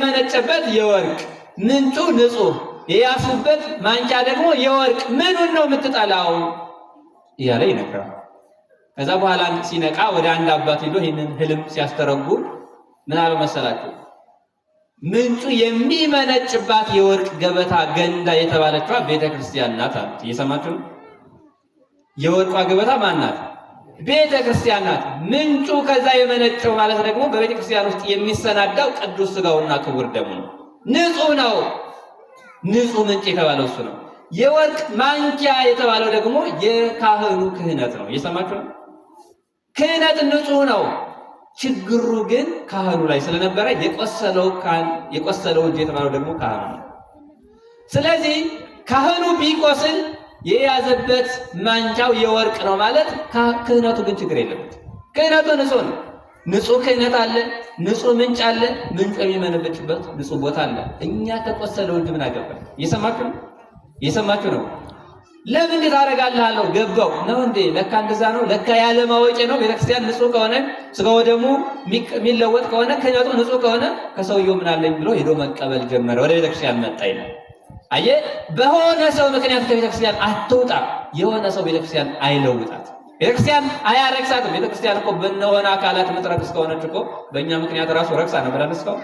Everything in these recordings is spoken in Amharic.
የመነጨበት የወርቅ ምንጩ ንጹህ የያሱበት ማንጫ ደግሞ የወርቅ ምኑን ነው የምትጠላው እያለ ይነግራል። ከዛ በኋላ ሲነቃ ወደ አንድ አባት ሄዶ ይህንን ህልም ሲያስተረጉም ምን አለው መሰላችሁ? ምንጩ የሚመነጭባት የወርቅ ገበታ ገንዳ የተባለችዋ ቤተክርስቲያን ናት አሉት። እየሰማችሁ ነው? የወርቋ ገበታ ማን ናት? ቤተክርስቲያን ናት። ምንጩ ከዛ የመነጨው ማለት ደግሞ በቤተክርስቲያን ውስጥ የሚሰናዳው ቅዱስ ሥጋውና ክቡር ደሙ ነው። ንጹህ ነው። ንጹህ ምንጭ የተባለው እሱ ነው። የወርቅ ማንኪያ የተባለው ደግሞ የካህኑ ክህነት ነው። እየሰማችሁ ነው? ክህነት ንጹህ ነው። ችግሩ ግን ካህኑ ላይ ስለነበረ የቆሰለው እጅ የተባለው ደግሞ ካህኑ ነው። ስለዚህ ካህኑ ቢቆስል የያዘበት ማንቻው የወርቅ ነው ማለት ክህነቱ ግን ችግር የለበት። ክህነቱ ንጹህ ነው። ንጹህ ክህነት አለ፣ ንጹህ ምንጭ አለ፣ ምንጩ የሚመነጭበት ንጹህ ቦታ አለ። እኛ ተቆሰለው እጅ ምን አገባን? እየሰማችሁ ነው? ለምን ታደርጋለህ አለው። ገባው ነው እንዴ? ለካ እንደዛ ነው። ለካ ያለ ማወቄ ነው። ቤተክርስቲያን ንጹህ ከሆነ ሥጋው ደግሞ የሚለወጥ ከሆነ ክህነቱ ንጹህ ከሆነ ከሰውየው ምን አለኝ ብሎ ሄዶ መቀበል ጀመረ። ወደ ቤተክርስቲያን መጣ ይላል። አየህ፣ በሆነ ሰው ምክንያት ከቤተክርስቲያን አትውጣ። የሆነ ሰው ቤተክርስቲያን አይለውጣት። ቤተክርስቲያን አያረክሳትም። ቤተክርስቲያን እኮ በእነሆነ አካላት መጥረክ እስከሆነች እኮ በእኛ ምክንያት ራሱ ረክሳ ነበር። እስካሁን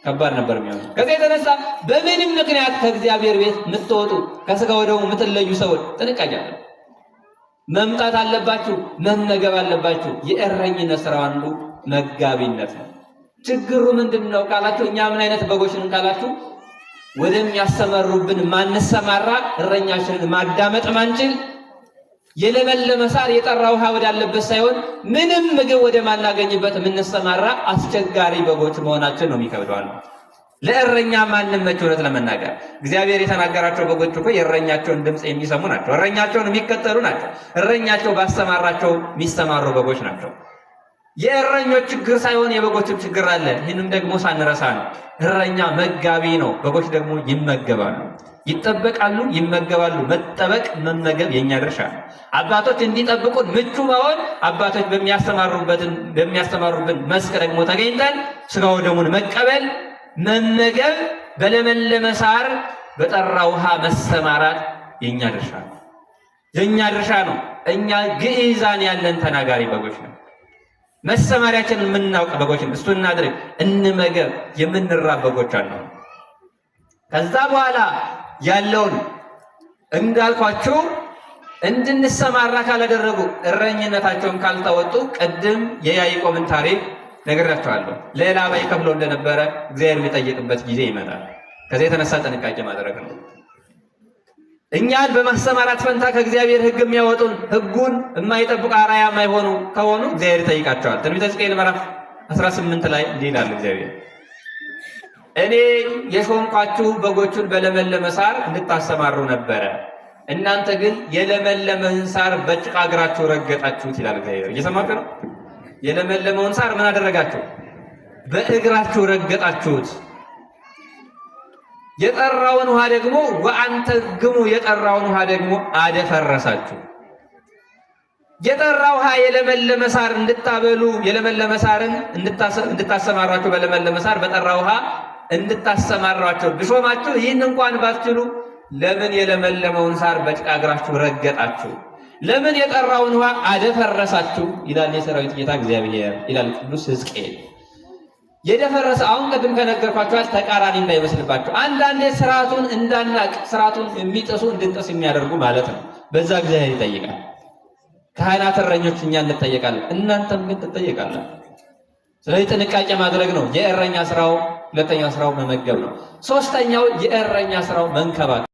ከባድ ነበር የሚሆነው። ከዚህ የተነሳ በምንም ምክንያት ከእግዚአብሔር ቤት የምትወጡ ከሥጋው ደግሞ የምትለዩ ሰዎች ጥንቃቄ አለ። መምጣት አለባችሁ፣ መመገብ አለባችሁ። የእረኝነት ስራው አንዱ መጋቢነት ነው። ችግሩ ምንድን ነው ካላችሁ፣ እኛ ምን አይነት በጎች ነን ካላችሁ፣ ወደሚያሰማሩብን ማንሰማራ፣ እረኛችንን ማዳመጥ ማንችል፣ የለመለመ ሳር የጠራ ውሃ ወዳለበት ሳይሆን ምንም ምግብ ወደ ማናገኝበት የምንሰማራ አስቸጋሪ በጎች መሆናችን ነው የሚከብደዋል። ለእረኛ ማንመች። እውነት ለመናገር እግዚአብሔር የተናገራቸው በጎች እኮ የእረኛቸውን ድምፅ የሚሰሙ ናቸው። እረኛቸውን የሚከተሉ ናቸው። እረኛቸው ባሰማራቸው የሚሰማሩ በጎች ናቸው። የእረኞች ችግር ሳይሆን የበጎችም ችግር አለ። ይህንም ደግሞ ሳንረሳ ነው። እረኛ መጋቢ ነው። በጎች ደግሞ ይመገባሉ፣ ይጠበቃሉ፣ ይመገባሉ። መጠበቅ መመገብ የኛ ድርሻ ነው። አባቶች እንዲጠብቁን ምቹ መሆን፣ አባቶች በሚያስተማሩብን መስክ ደግሞ ተገኝተን ሥጋው ደሙን መቀበል፣ መመገብ፣ በለመለመ ሳር በጠራ ውሃ መሰማራት የኛ ድርሻ ነው። የኛ ድርሻ ነው። እኛ ግዕዛን ያለን ተናጋሪ በጎች ነው። መሰማሪያችንን የምናውቅ በጎች ነው። እሱን እናድርግ፣ እንመገብ። የምንራብ በጎች አሉ። ከዛ በኋላ ያለውን እንዳልኳችሁ እንድንሰማራ ካላደረጉ፣ እረኝነታቸውን ካልተወጡ፣ ቅድም የያዕቆብን ታሪክ ነግራችኋለሁ። ሌላ ባይ ከፍሎ እንደነበረ እግዚአብሔር የሚጠይቅበት ጊዜ ይመጣል። ከዚህ የተነሳ ጥንቃቄ ማድረግ ነው። እኛን በማሰማራት ፈንታ ከእግዚአብሔር ሕግ የሚያወጡን፣ ሕጉን የማይጠብቁ አርአያ የማይሆኑ ከሆኑ እግዚአብሔር ይጠይቃቸዋል። ትንቢተ ሕዝቅኤል ምዕራፍ 18 ላይ እንዲህ ይላል እግዚአብሔር፣ እኔ የሾምኳችሁ በጎቹን በለመለመ ሳር እንድታሰማሩ ነበረ፣ እናንተ ግን የለመለመን ሳር በጭቃ እግራችሁ ረገጣችሁት ይላል እግዚአብሔር። እየሰማችሁ ነው? የለመለመውን ሳር ምን አደረጋችሁ? በእግራችሁ ረገጣችሁት። የጠራውን ውሃ ደግሞ ወአንተግሙ፣ የጠራውን ውሃ ደግሞ አደፈረሳችሁ። የጠራ ውሃ የለመለመ ሳር እንድታበሉ፣ የለመለመ ሳርን እንድታሰማሯቸው፣ በለመለመ ሳር በጠራ ውሃ እንድታሰማሯቸው ብሾማችሁ፣ ይህን እንኳን ባትችሉ ለምን የለመለመውን ሳር በጭቃ እግራችሁ ረገጣችሁ? ለምን የጠራውን ውሃ አደፈረሳችሁ? ይላል የሰራዊት ጌታ እግዚአብሔር፣ ይላል ቅዱስ ሕዝቅኤል። የደፈረሰ አሁን ቅድም ከነገርኳችሁ ተቃራኒ እንዳይመስልባችሁ። አንዳንዴ ስርዓቱን እንዳናቅ፣ ስርዓቱን የሚጥሱ እንድንጥስ የሚያደርጉ ማለት ነው። በዛ እግዚአብሔር ይጠይቃል። ካህናት እረኞች እኛ እንጠየቃለን፣ እናንተም ግን ትጠየቃለን። ስለዚህ ጥንቃቄ ማድረግ ነው። የእረኛ ስራው፣ ሁለተኛው ስራው መመገብ ነው። ሶስተኛው የእረኛ ስራው መንከባከብ